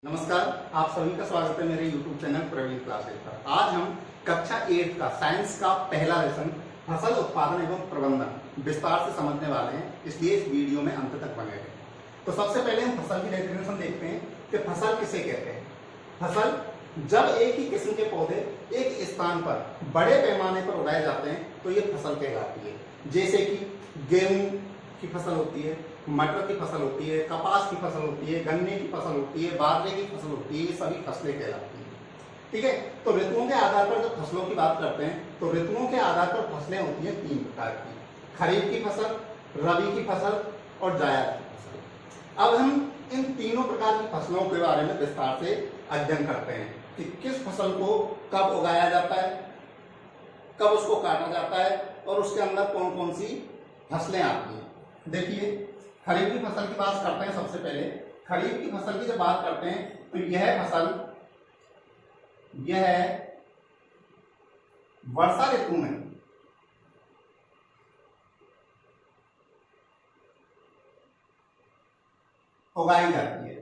नमस्कार, आप सभी का स्वागत है मेरे YouTube चैनल प्रवीण क्लासेस पर। आज हम कक्षा 8 का साइंस का पहला लेसन फसल उत्पादन एवं प्रबंधन विस्तार से समझने वाले हैं, इसलिए इस वीडियो में अंत तक बने रहें। तो सबसे पहले हम फसल की डेफिनेशन देखते हैं कि फसल किसे कहते हैं। फसल जब एक ही किस्म के पौधे एक स्थान पर बड़े पैमाने पर उगाए जाते हैं तो ये फसल कहलाती है। जैसे कि गेहूं की फसल होती है, मटर की फसल होती है, कपास की फसल होती है, गन्ने की फसल होती है, बाजरे की फसल होती है, ये सभी फसलें कहलाती हैं। ठीक है, तो ऋतुओं के आधार पर जब फसलों की बात करते हैं तो ऋतुओं के आधार पर फसलें होती हैं 3 प्रकार की: खरीफ की फसल, रबी की फसल और जायद की फसल। अब हम इन तीनों प्रकार की फसलों के बारे में विस्तार से अध्ययन करते हैं कि किस फसल को कब उगाया जाता है, कब उसको काटा जाता है और उसके अंदर कौन कौन सी फसलें आती हैं। देखिए, खरीफ की फसल की बात करते हैं। सबसे पहले खरीफ की फसल की जब बात करते हैं तो यह फसल वर्षा ऋतु में उगाई जाती है।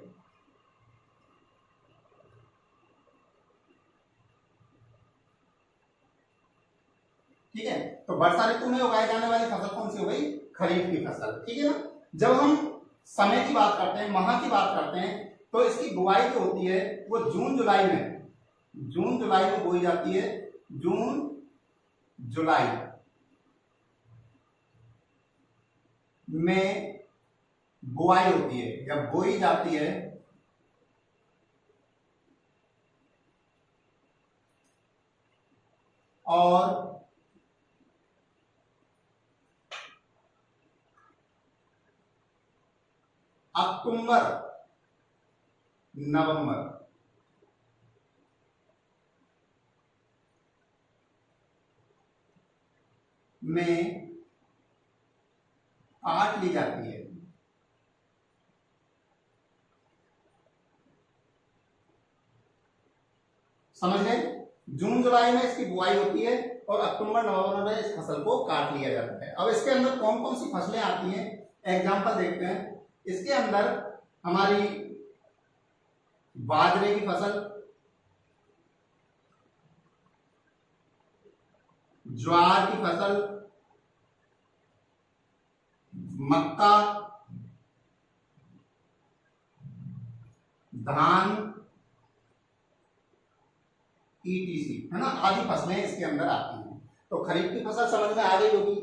ठीक है, तो वर्षा ऋतु में उगाई जाने वाली फसल कौन सी हो गई? खरीफ की फसल। ठीक है ना। जब हम समय की बात करते हैं, माह की बात करते हैं, तो इसकी बुआई जो होती है वो जून जुलाई में बोई जाती है। जून जुलाई में बुआई होती है या बोई जाती है। और अक्टूबर नवंबर में काट ली जाती है। समझ गए? जून जुलाई में इसकी बुआई होती है और अक्टूबर नवंबर में इस फसल को काट लिया जाता है। अब इसके अंदर कौन कौन सी फसलें आती हैं, एग्जाम्पल देखते हैं। इसके अंदर हमारी बाजरे की फसल, ज्वार की फसल, मक्का, धान, ईटीसी, है ना, आदि फसलें इसके अंदर आती हैं। तो खरीफ की फसल समझ में आ गई होगी।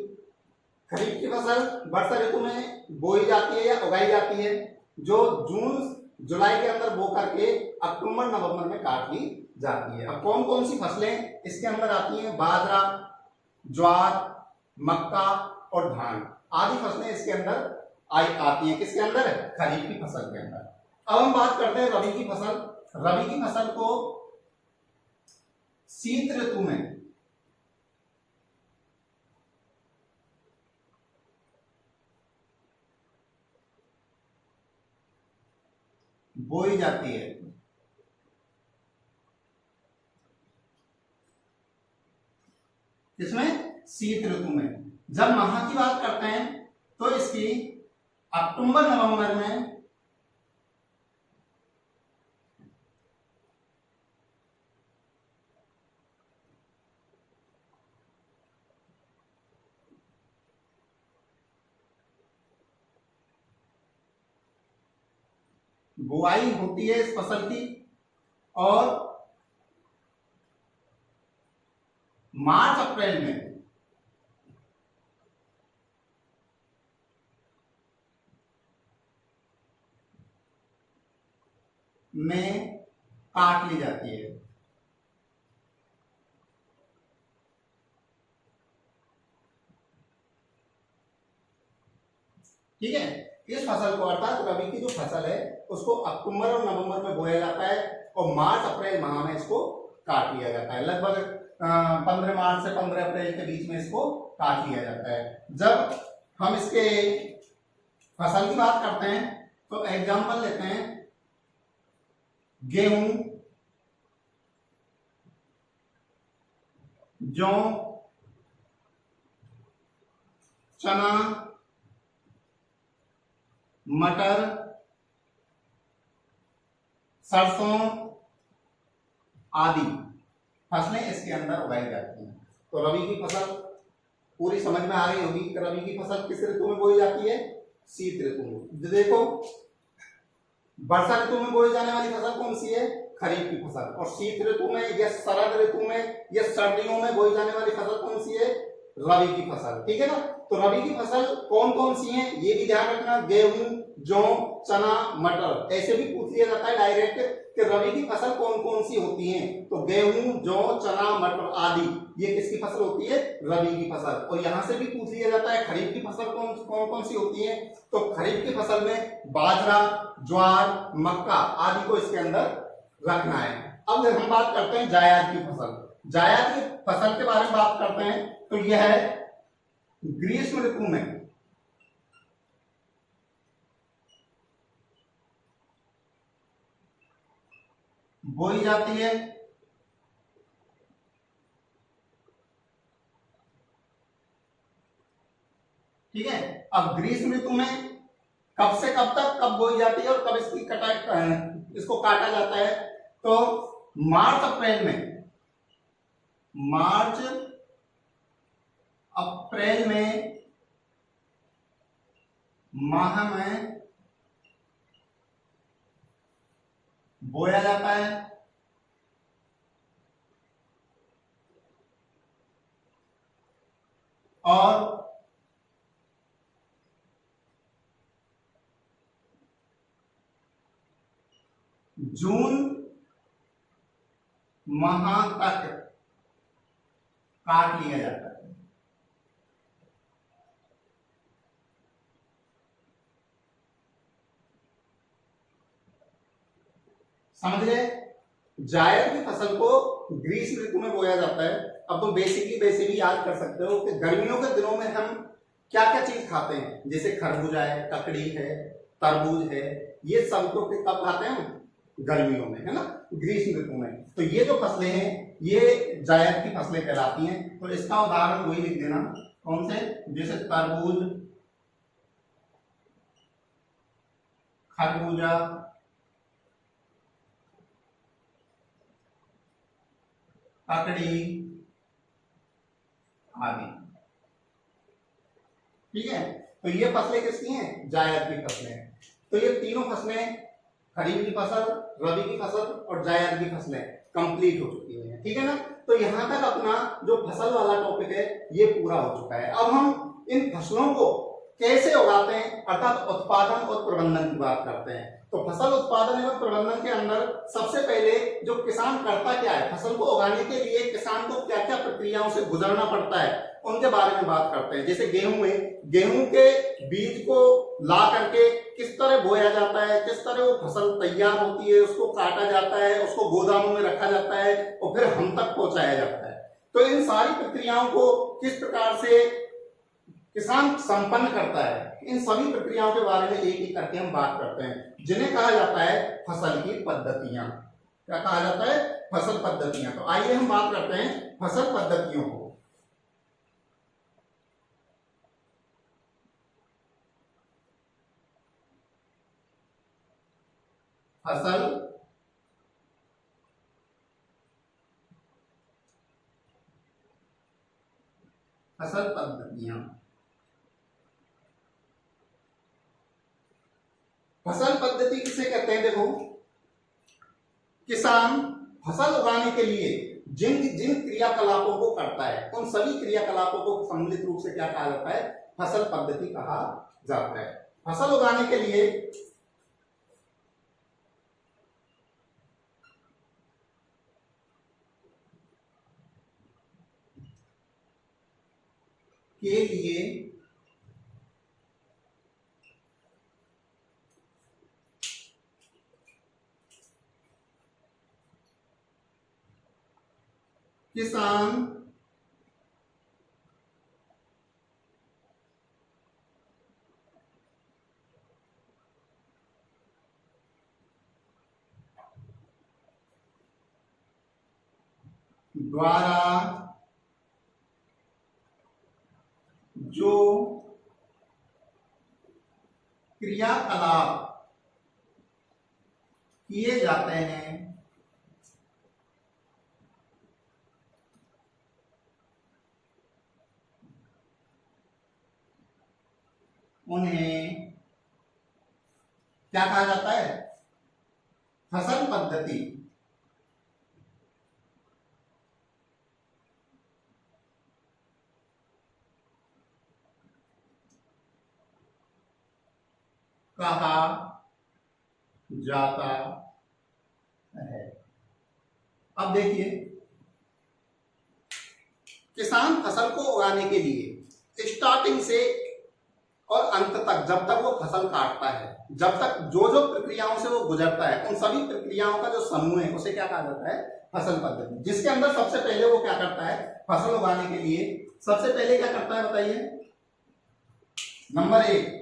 खरीफ की फसल वर्षा ऋतु में बोई जाती है या उगाई जाती है, जो जून जुलाई के अंदर बो करके अक्टूबर नवंबर में काट ली जाती है। अब कौन कौन सी फसलें इसके अंदर आती हैं? बाजरा, ज्वार, मक्का और धान आदि फसलें इसके अंदर आती हैं। किसके अंदर? खरीफ की फसल के अंदर। अब हम बात करते हैं रबी की फसल। रबी की फसल को शीत ऋतु में बोई जाती है। इसमें शीत ऋतु में। जब माह की बात करते हैं तो इसकी अक्टूबर नवंबर में बुआई होती है इस फसल की और मार्च अप्रैल में काट ली जाती है। ठीक है, इस फसल को अर्थात रबी की जो फसल है उसको अक्टूबर और नवंबर में बोया जाता है और मार्च अप्रैल माह में इसको काट लिया जाता है। लगभग 15 मार्च से 15 अप्रैल के बीच में इसको काट लिया जाता है। जब हम इसके फसल की बात करते हैं तो एग्जाम्पल लेते हैं। गेहूं, जौ, चना, मटर, सरसों आदि फसलें इसके अंदर उगाई जाती हैं। तो रबी की फसल पूरी समझ में आ गई होगी कि रबी की फसल किस ऋतु में बोई जाती है? शीत ऋतु में। देखो, वर्षा ऋतु में बोई जाने वाली फसल कौन सी है? खरीफ की फसल। और शीत ऋतु में या शरद ऋतु में या सर्दियों में बोई जाने वाली फसल कौन सी है? रबी की फसल। ठीक है ना? तो रबी की फसल कौन कौन सी है ये भी ध्यान रखना। गेहूं, जौ, चना, मटर, ऐसे भी पूछ लिया जाता है डायरेक्ट कि रबी की फसल कौन कौन सी होती है। तो गेहूं, जौ, चना, मटर आदि ये किसकी फसल होती है? रबी की फसल। और यहां से भी पूछ लिया जाता है खरीफ की फसल कौन कौन कौन सी होती है। तो खरीफ की फसल में बाजरा, ज्वार, मक्का आदि को इसके अंदर रखना है। अब हम बात करते हैं जायद की फसल। जायद की फसल के बारे में बात करते हैं तो यह है ग्रीष्म ऋतु में बोई जाती है। ठीक है। अब ग्रीष्म ऋतु में कब से कब तक कब बोई जाती है और कब इसकी कटाई इसको काटा जाता है? तो मार्च अप्रैल में, मार्च अप्रैल में माह में बोया जाता है। और जून माह तक काट लिया जाता है। समझ गए? जायद की फसल को ग्रीष्म ऋतु में बोया जाता है। अब तुम बेसिकली याद कर सकते हो कि गर्मियों के दिनों में हम क्या क्या चीज खाते हैं, जैसे खरबूजा है, ककड़ी है, तरबूज है, ये सब तो कब खाते हैं? गर्मियों में, है ना, ग्रीष्म ऋतु में। तो ये जो फसलें हैं ये जायद की फसलें कहलाती हैं। तो इसका उदाहरण वही लिख देना, कौन से? जैसे तरबूज, खरबूजा, ककड़ी आदि। ठीक है। तो ये फसलें किसकी हैं? जायद की फसलें। तो ये तीनों फसलें, खरीफ की फसल, रबी की फसल और जायद की फसलें कंप्लीट हो चुकी हैं। ठीक है ना? तो यहां तक अपना जो फसल वाला टॉपिक है ये पूरा हो चुका है। अब हम इन फसलों को कैसे उगाते हैं अर्थात उत्पादन और प्रबंधन की बात करते हैं। तो फसल उत्पादन एवं प्रबंधन के अंदर सबसे पहले जो किसान करता क्या है, फसल को उगाने के लिए किसान को क्या क्या प्रक्रियाओं से गुजरना पड़ता है उनके बारे में बात करते हैं। जैसे गेहूं है, गेहूं के बीज को ला करके किस तरह बोया जाता है, किस तरह वो फसल तैयार होती है, उसको काटा जाता है, उसको गोदामों में रखा जाता है और फिर हम तक पहुंचाया जाता है। तो इन सारी प्रक्रियाओं को किस प्रकार से किसान संपन्न करता है, इन सभी प्रक्रियाओं के बारे में एक एक करके हम बात करते हैं, जिन्हें कहा जाता है फसल की पद्धतियां। क्या कहा जाता है? फसल पद्धतियां। तो आइए हम बात करते हैं फसल पद्धतियों को। फसल फसल पद्धतियां। फसल पद्धति किसे कहते हैं? देखो, किसान फसल उगाने के लिए जिन जिन क्रियाकलापों को करता है उन सभी क्रियाकलापों को सम्मिलित रूप से क्या कहा जाता है? फसल पद्धति कहा जाता है। फसल उगाने के लिए किसान द्वारा जो क्रियाकलाप किए जाते हैं उन्हें क्या कहा जाता है? फसल पद्धति। कहा जाता है। अब देखिए, किसान फसल को उगाने के लिए स्टार्टिंग से और अंत तक, जब तक वो फसल काटता है, जब तक जो जो प्रक्रियाओं से वो गुजरता है, उन सभी प्रक्रियाओं का जो समूह है उसे क्या कहा जाता है? फसल पद्धति। जिसके अंदर सबसे पहले वो क्या करता है? फसल उगाने के लिए सबसे पहले क्या करता है बताइए? नंबर 1,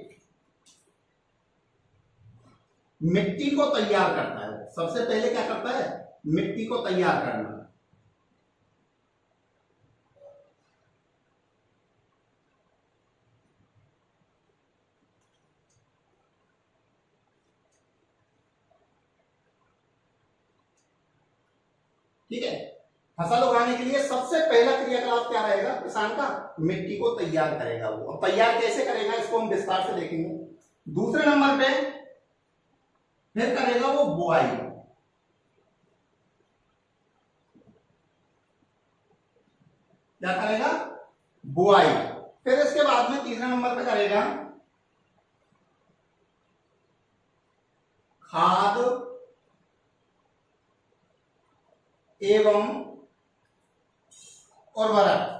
मिट्टी को तैयार करता है। सबसे पहले क्या करता है? मिट्टी को तैयार करना। ठीक है, फसल उगाने के लिए सबसे पहला क्रियाकलाप क्या रहेगा किसान का? मिट्टी को तैयार करेगा वो। अब तैयार कैसे करेगा इसको हम विस्तार से देखेंगे। दूसरे नंबर पे फिर करेगा वो बुआई। क्या करेगा? बुआई। फिर इसके बाद में तीसरे नंबर पे करेगा खाद एवं उर्वरक।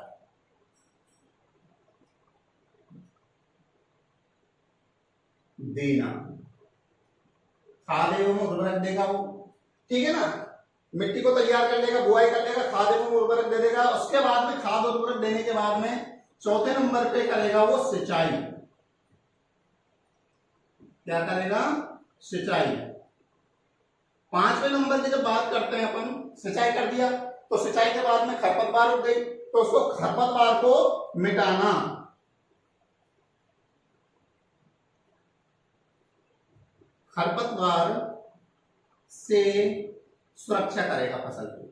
देना, खाद एवं उर्वरक देगा वो। ठीक है ना? मिट्टी को तैयार कर लेगा, बुआई कर लेगा, खाद एवं उर्वरक दे देगा। उसके बाद में खाद और उर्वरक देने के बाद में चौथे नंबर पे करेगा वो सिंचाई। क्या करेगा? सिंचाई। पांचवें नंबर की जब बात करते हैं अपन, सिंचाई कर दिया तो सिंचाई के बाद में खरपतवार उग गई, तो उसको खरपतवार को मिटाना। खरपतवार से सुरक्षा करेगा फसल की।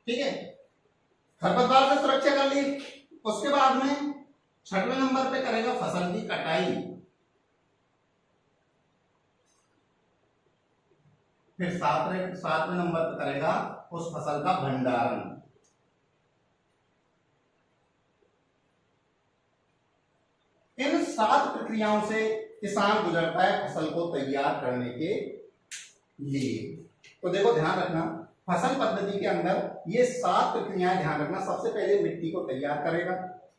ठीक है, खरपतवार से सुरक्षा कर ली। उसके बाद में छठवें नंबर पे करेगा फसल की कटाई। फिर सातवें नंबर पे करेगा उस फसल का भंडारण। इन 7 प्रक्रियाओं से किसान गुजरता है फसल को तैयार करने के लिए। तो देखो, ध्यान रखना, फसल पद्धति के अंदर ये 7 प्रक्रियाएं ध्यान रखना। सबसे पहले मिट्टी को तैयार करेगा,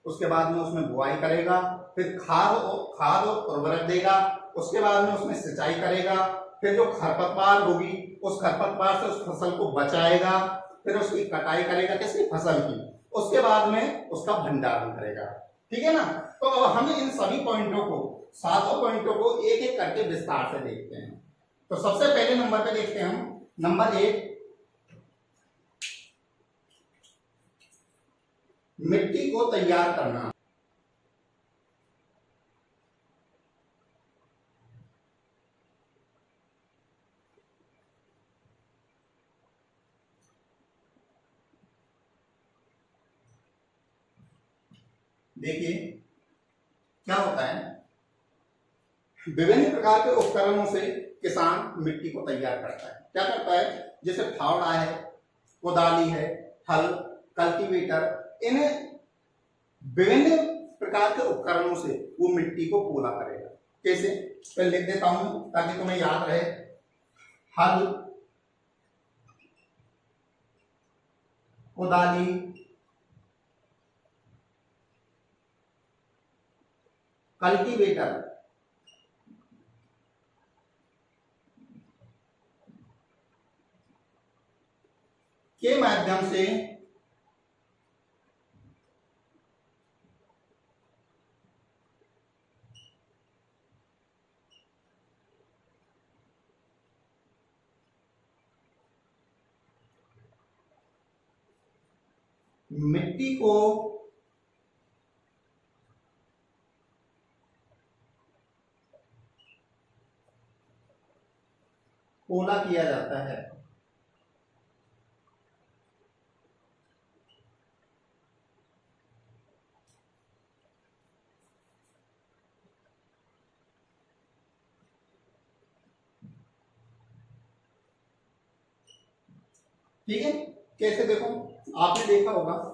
उसके बाद में उसमें बुआई करेगा, फिर खाद और उर्वरक देगा, उसके बाद में उसमें सिंचाई करेगा, फिर जो खरपतवार होगी उस खरपतवार से उस फसल को बचाएगा, फिर उसकी कटाई करेगा, किसकी? फसल की। उसके बाद में उसका भंडारण करेगा। ठीक है ना? तो अब हमें इन सभी पॉइंटों को, 7 पॉइंटों को एक एक करके विस्तार से देखते हैं। तो सबसे पहले नंबर पे देखते हैं हम, नंबर 1, मिट्टी को तैयार करना। देखिए क्या होता है, विभिन्न प्रकार के उपकरणों से किसान मिट्टी को तैयार करता है। क्या करता है? जैसे फावड़ा है, कुदाली है, हल, कल्टीवेटर, इन विभिन्न प्रकार के उपकरणों से वो मिट्टी को पोला करेगा। कैसे? मैं लिख देता हूं ताकि तुम्हें याद रहे। हल, कुदाली, कल्टीवेटर, के माध्यम से मिट्टी को पोला किया जाता है। ठीक है, कैसे देखो, आपने देखा होगा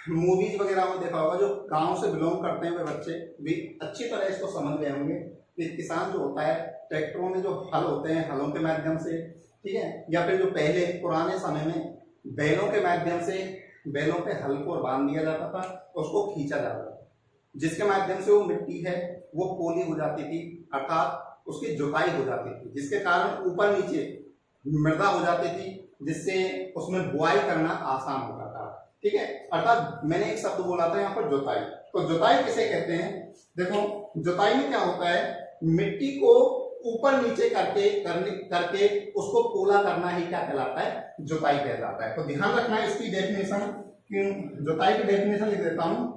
मूवीज वगैरह में देखा होगा, जो गांव से बिलोंग करते हैं वे बच्चे भी अच्छी तरह इसको समझ गए होंगे कि किसान जो होता है ट्रैक्टरों में जो हल होते हैं हलों के माध्यम से, ठीक है, या फिर जो पहले पुराने समय में बैलों के माध्यम से बैलों पे हल को बांध दिया जाता था, उसको खींचा जाता था, जिसके माध्यम से वो मिट्टी है वो पोली हो जाती थी, अर्थात उसकी जुताई हो जाती थी, जिसके कारण ऊपर नीचे मृदा हो जाती थी, जिससे उसमें बुआई करना आसान होता था। ठीक है, अर्थात मैंने एक शब्द बोला था यहाँ पर जुताई, तो जुताई किसे कहते हैं? देखो जुताई में क्या होता है, मिट्टी को ऊपर नीचे करके उसको पोला करना ही क्या कहलाता है? जुताई कहलाता है। तो ध्यान रखना है इसकी डेफिनेशन, कि जुताई की डेफिनेशन लिख देता हूं,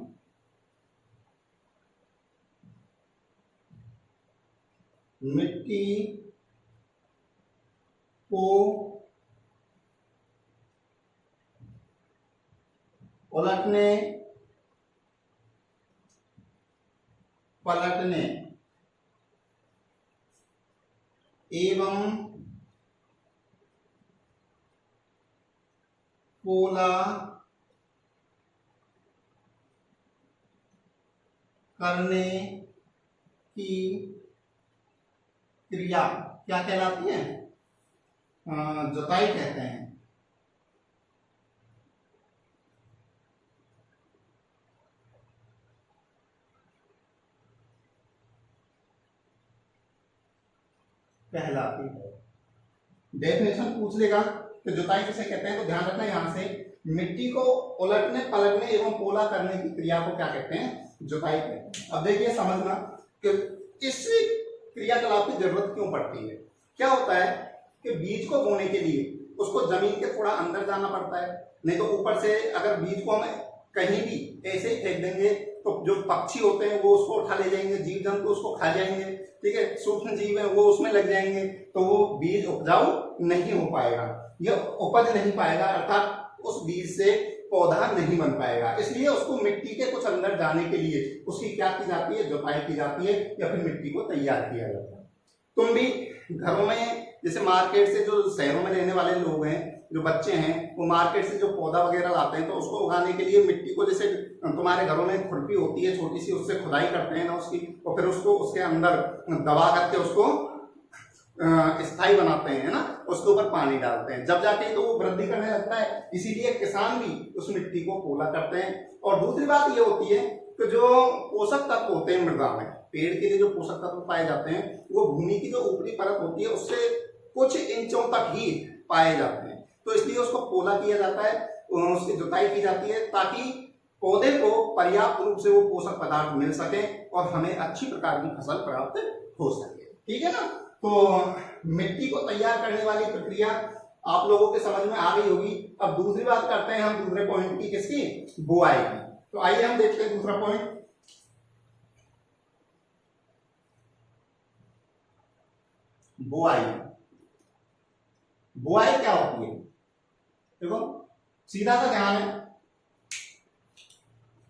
मिट्टी को उलटने पलटने एवं पोला करने की क्रिया क्या कहलाती है? जुताई कहते हैं। कहलाती है। डेफिनेशन पूछ लेगा कि जुताई किसे कहते हैं, तो ध्यान रखना यहां से मिट्टी को उलटने पलटने एवं पोला करने की क्रिया को क्या कहते हैं? जुताई कहते हैं। अब देखिए समझना कि इस क्रियाकलाप की जरूरत क्यों पड़ती है। क्या होता है कि बीज को बोने के लिए उसको जमीन के थोड़ा अंदर जाना पड़ता है, नहीं तो ऊपर से अगर बीज को हम कहीं भी ऐसे ही फेंक देंगे तो जो पक्षी होते हैं वो उसको उठा ले जाएंगे, जीव जंतु उसको खा जाएंगे, ठीक है, सूक्ष्म जीव है वो उसमें लग जाएंगे, तो वो बीज उपजाऊ नहीं हो पाएगा, यह उपज नहीं पाएगा, अर्थात उस बीज से पौधा नहीं बन पाएगा। इसलिए उसको मिट्टी के कुछ अंदर जाने के लिए उसकी क्या की जाती है? जुताई की जाती है, या फिर मिट्टी को तैयार किया जाता है। तुम भी घरों में, जैसे मार्केट से जो शहरों में रहने वाले लोग हैं, जो बच्चे हैं, वो मार्केट से जो पौधा वगैरह लाते हैं तो उसको उगाने के लिए मिट्टी को, जैसे तुम्हारे घरों में खुरपी होती है छोटी सी, उससे खुदाई करते हैं ना उसकी, और फिर उसको उसके अंदर दबा करके उसको स्थायी बनाते हैं ना, उसके ऊपर पानी डालते हैं, जब जाके तो वो वृद्धि करने लगता है। इसीलिए किसान भी उस मिट्टी को पोला करते हैं। और दूसरी बात ये होती है कि जो पोषक तत्व होते हैं मृदा में, पेड़ के लिए जो पोषक तत्व पाए जाते हैं वो भूमि की जो ऊपरी परत होती है उससे कुछ इंचों तक ही पाए जाते हैं, तो इसलिए उसको पोला किया जाता है, उसकी जुताई की जाती है, ताकि पौधे को पर्याप्त रूप से वो पोषक पदार्थ मिल सके और हमें अच्छी प्रकार की फसल प्राप्त हो सके। ठीक है ना, तो मिट्टी को तैयार करने वाली प्रक्रिया आप लोगों के समझ में आ गई होगी। अब दूसरी बात करते हैं हम दूसरे पॉइंट की, किसकी? बुआई की। तो आइए हम देखते हैं दूसरा पॉइंट, बुआई। बुआई क्या होती है? देखो सीधा सा ध्यान है,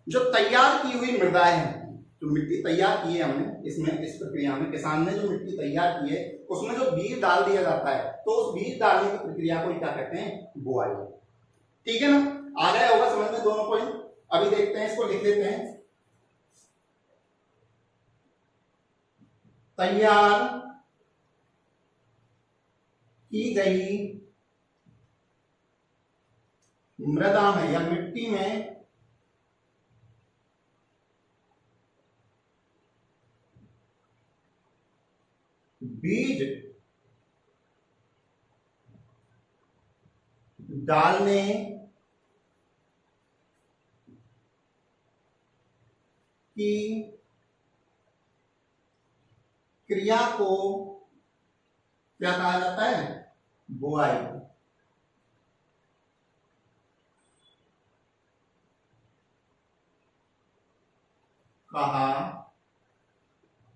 जो तैयार की हुई मृदाएं हैं, जो मिट्टी तैयार की है हमने, इसमें इस प्रक्रिया में किसान ने जो मिट्टी तैयार की है उसमें जो बीज डाल दिया जाता है, तो उस बीज डालने की प्रक्रिया को क्या कहते हैं? बुआई। ठीक है ना, आ गया होगा समझ में दोनों पॉइंट। अभी देखते हैं, इसको लिख लेते हैं, तैयार की गई मृदा में या मिट्टी में बीज डालने की क्रिया को क्या कहा जाता है? बुआई। कहा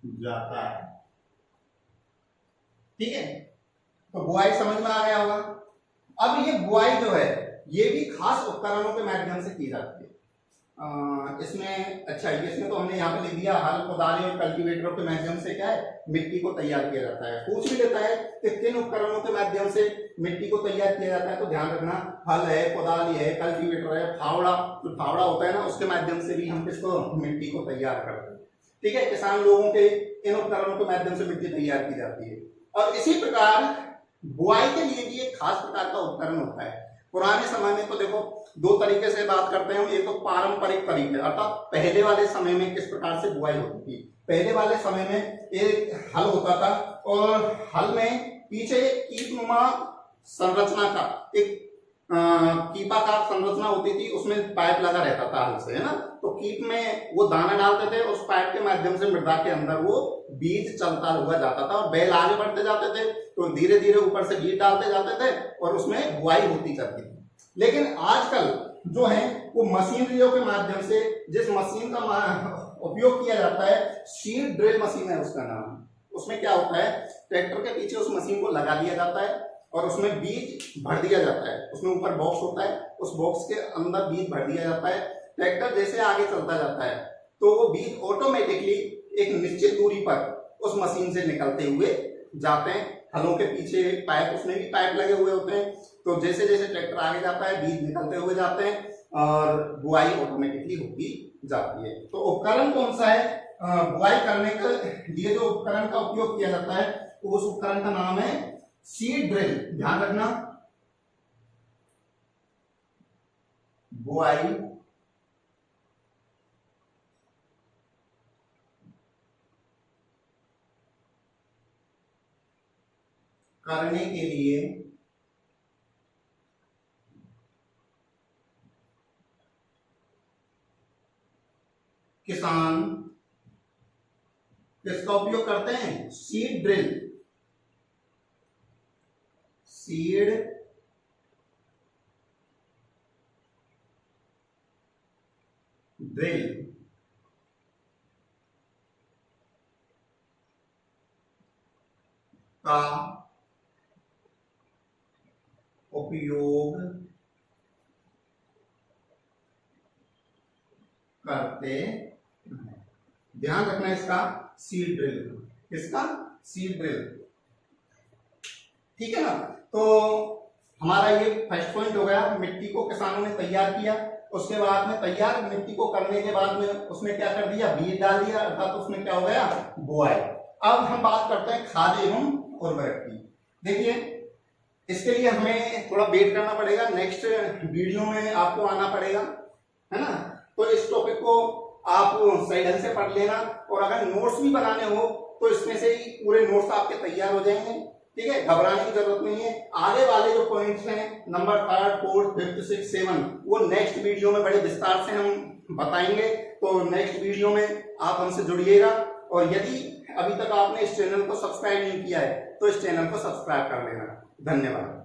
जाता है। ठीक है, तो बुआई समझ में आ गया होगा। अब ये बुआई जो है ये भी खास उपकरणों के माध्यम से की जाती है। इसमें अच्छा इसमें तो हमने यहाँ पे लिख दिया हल, कुदाली और कल्टीवेटरों के माध्यम से क्या है मिट्टी को तैयार किया जाता है। पूछ भी लेता है कि किन उपकरणों के माध्यम से मिट्टी को तैयार किया जाता है, तो ध्यान रखना हल है, कुदाली है, कल्टीवेटर है, फावड़ा, जो फावड़ा होता है ना उसके माध्यम से भी हम किसको मिट्टी को तैयार करते हैं। ठीक है, किसान लोगों के इन उपकरणों के माध्यम से मिट्टी तैयार की जाती है। और इसी प्रकार बुआई के लिए भी एक खास प्रकार का उपकरण होता है। पुराने समय में तो देखो दो तरीके से बात करते हैं, एक तो पारंपरिक तरीके अर्थात पहले वाले समय में किस प्रकार से बुआई होती थी। पहले वाले समय में एक हल होता था और हल में पीछे कीपनुमा संरचना का एक कीपाकार संरचना होती थी, उसमें पाइप लगा रहता था हल से, है ना। तो कीप में वो दाना डालते थे, उस पाइप के माध्यम से मृदा के अंदर वो बीज चलता हुआ जाता था और बैल आगे बढ़ते जाते थे तो धीरे धीरे ऊपर से बीज डालते जाते थे और उसमें बुआई होती जाती थी। लेकिन आजकल जो है वो मशीनरियों के माध्यम से, जिस मशीन का उपयोग किया जाता है सीड ड्रिल मशीन है उसका नाम। उसमें क्या होता है ट्रैक्टर के पीछे उस मशीन को लगा दिया जाता है और उसमें बीज भर दिया जाता है। उसमें ऊपर बॉक्स होता है, उस बॉक्स के अंदर बीज भर दिया जाता है। ट्रैक्टर जैसे आगे चलता जाता है तो वो बीज ऑटोमेटिकली एक निश्चित दूरी पर उस मशीन से निकलते हुए जाते हैं। हलों के पीछे पाइप, उसमें भी पाइप लगे हुए होते हैं, तो जैसे जैसे ट्रैक्टर आगे जाता है बीज निकलते हुए जाते हैं और बुआई ऑटोमेटिकली होती जाती है। तो उपकरण कौन सा है बुआई करने के लिए जो उपकरण का उपयोग किया जाता है तो उस उपकरण का नाम है सीड ड्रिल। ध्यान रखना, बुआई करने के लिए किसान किसका उपयोग करते हैं सीड ड्रिल। सीड ड्रिल का उपयोग करते हैं। ध्यान रखना इसका सीड ड्रिल, किसका सीड ड्रिल। ठीक है ना। तो हमारा ये फर्स्ट पॉइंट हो गया, मिट्टी को किसानों ने तैयार किया। उसके बाद में तैयार मिट्टी को करने के बाद में उसमें क्या कर दिया बीज डाल दिया, अर्थात उसमें क्या हो गया बुआई। अब हम बात करते हैं खाद एवं उर्वरक की। देखिए इसके लिए हमें थोड़ा वेट करना पड़ेगा, नेक्स्ट वीडियो में आपको आना पड़ेगा, है ना। तो इस टॉपिक को आप सही ढंग से पढ़ लेना और अगर नोट्स भी बनाने हो तो इसमें से ही पूरे नोट्स आपके तैयार हो जाएंगे। ठीक है, घबराने की जरूरत नहीं है। आगे वाले जो पॉइंट्स हैं नंबर 3, 4, 5, 6, 7 वो नेक्स्ट वीडियो में बड़े विस्तार से हम बताएंगे। तो नेक्स्ट वीडियो में आप हमसे जुड़िएगा और यदि अभी तक आपने इस चैनल को सब्सक्राइब नहीं किया है तो इस चैनल को सब्सक्राइब कर लेना। धन्यवाद।